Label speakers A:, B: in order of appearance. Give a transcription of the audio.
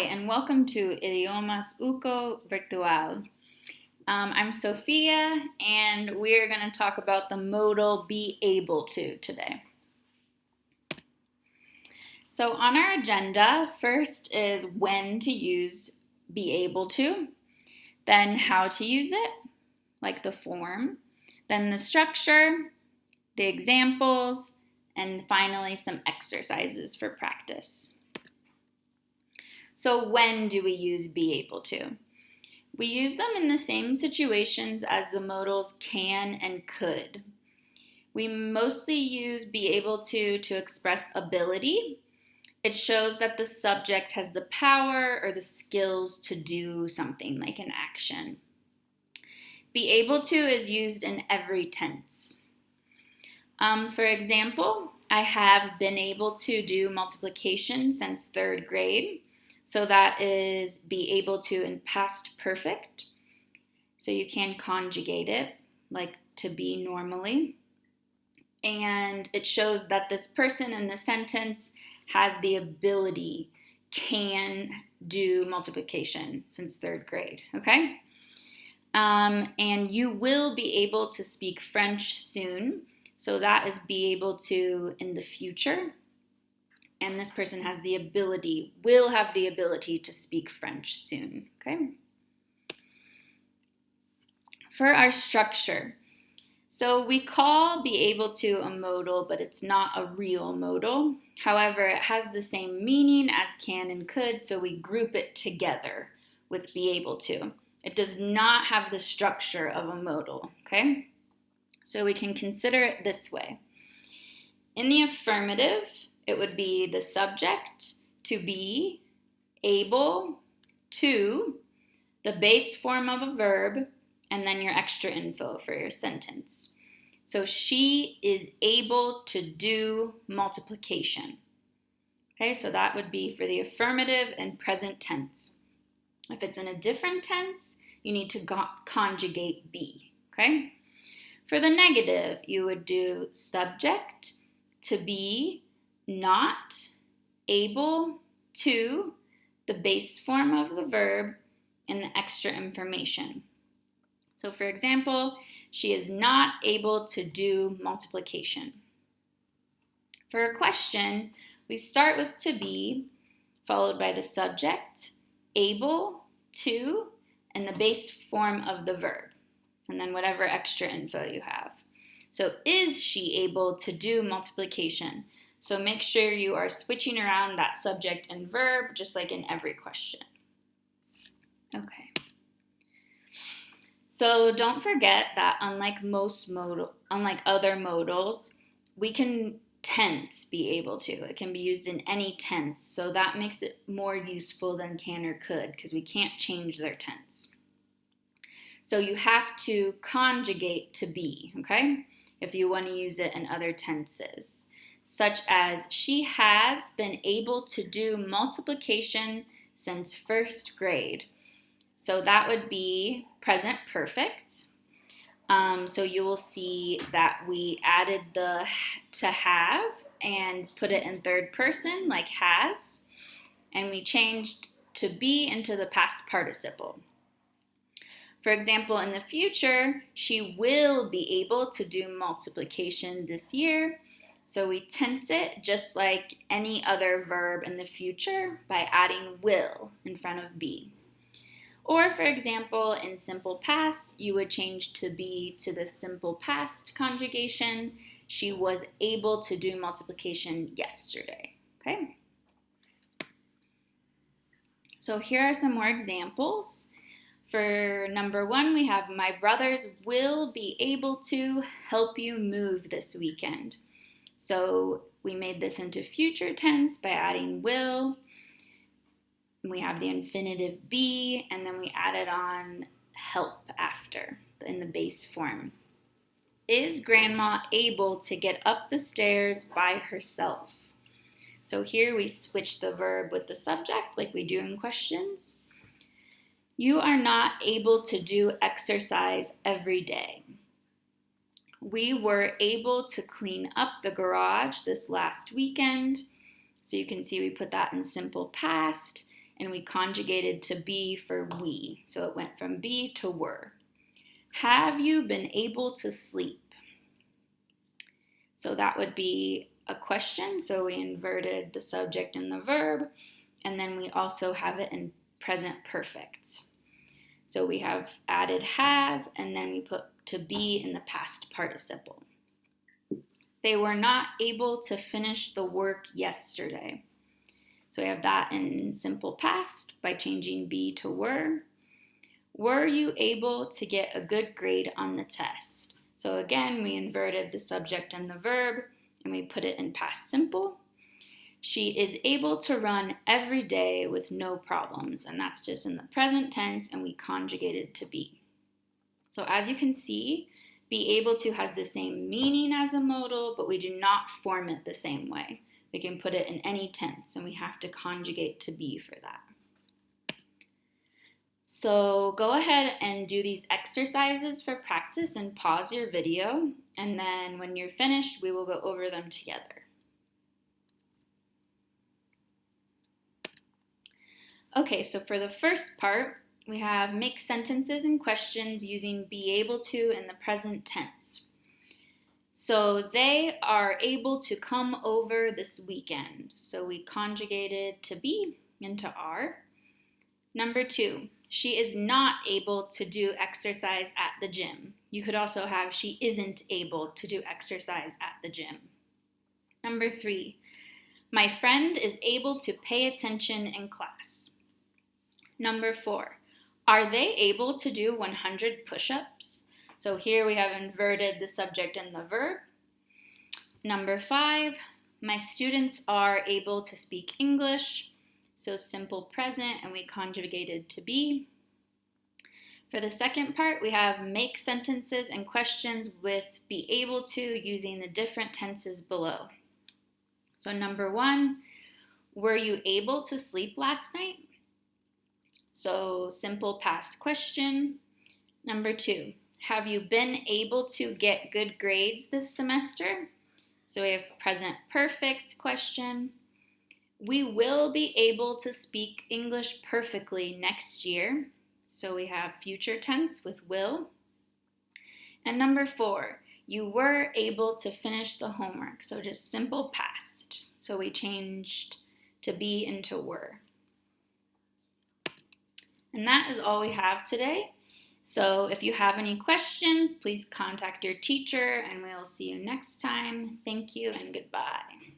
A: and welcome to Idiomas Uco Virtual. I'm Sophia, and we're going to talk about the modal be able to today. So on our agenda, first is when to use be able to, then how to use it, like the form, then the structure, the examples, and finally some exercises for practice. So when do we use be able to? We use them in the same situations as the modals can and could. We mostly use be able to express ability. It shows that the subject has the power or the skills to do something like an action. Be able to is used in every tense. For example, I have been able to do multiplication since third grade. So that is be able to in past perfect. So you can conjugate it like to be normally. And it shows that this person in the sentence has the ability, can do multiplication since third grade, okay? And you will be able to speak French soon. So that is be able to in the future. And this person has the ability, will have the ability to speak French soon, okay? For our structure, so we call be able to a modal, but it's not a real modal. However, it has the same meaning as can and could, so we group it together with be able to. It does not have the structure of a modal, okay? So we can consider it this way. In the affirmative, it would be the subject, to be, able, to, the base form of a verb, and then your extra info for your sentence. So she is able to do multiplication. Okay, so that would be for the affirmative and present tense. If it's in a different tense, you need to conjugate be, okay? For the negative, you would do subject, to be, not, able, to, the base form of the verb, and the extra information. So for example, she is not able to do multiplication. For a question, we start with to be, followed by the subject, able, to, and the base form of the verb, and then whatever extra info you have. So is she able to do multiplication? So make sure you are switching around that subject and verb, just like in every question. Okay. So don't forget that unlike other modals, we can tense be able to. It can be used in any tense, so that makes it more useful than can or could, because we can't change their tense. So you have to conjugate to be, okay? If you want to use it in other tenses, such as she has been able to do multiplication since first grade. So that would be present perfect. So you will see that we added the to have and put it in third person like has, and we changed to be into the past participle. For example, in the future, she will be able to do multiplication this year. So we tense it just like any other verb in the future by adding will in front of be. Or for example, in simple past, you would change to be to the simple past conjugation. She was able to do multiplication yesterday, okay? So here are some more examples. For number one, we have my brothers will be able to help you move this weekend. So we made this into future tense by adding will. We have the infinitive be, and then we added on help after in the base form. Is grandma able to get up the stairs by herself? So here we switch the verb with the subject like we do in questions. You are not able to do exercise every day. We were able to clean up the garage this last weekend. So you can see we put that in simple past. and we conjugated to be for we. So it went from be to were. Have you been able to sleep? So that would be a question. So we inverted the subject and the verb, and then we also have it in present perfect. So we have added have, and then we put to be in the past participle. They were not able to finish the work yesterday. So we have that in simple past by changing be to were. Were you able to get a good grade on the test? So again, we inverted the subject and the verb, and we put it in past simple. She is able to run every day with no problems, and that's just in the present tense, and we conjugated to be. So as you can see, be able to has the same meaning as a modal, but we do not form it the same way. We can put it in any tense, and we have to conjugate to be for that. So go ahead and do these exercises for practice and pause your video, and then when you're finished, we will go over them together. Okay, so for the first part, we have make sentences and questions using be able to in the present tense. So they are able to come over this weekend. So we conjugated to be into are. Number 2, she is not able to do exercise at the gym. You could also have she isn't able to do exercise at the gym. Number 3, my friend is able to pay attention in class. Number 4, are they able to do 100 push-ups? So here we have inverted the subject and the verb. Number 5, my students are able to speak English. So simple present, and we conjugated to be. For the second part, we have make sentences and questions with be able to using the different tenses below. So number 1, were you able to sleep last night? So simple past question. Number 2, have you been able to get good grades this semester? So we have present perfect question. We will be able to speak English perfectly next year. So we have future tense with will. And number 4, you were able to finish the homework. So just simple past. So we changed to be into were. And that is all we have today. So if you have any questions, please contact your teacher, and we'll see you next time. Thank you and goodbye.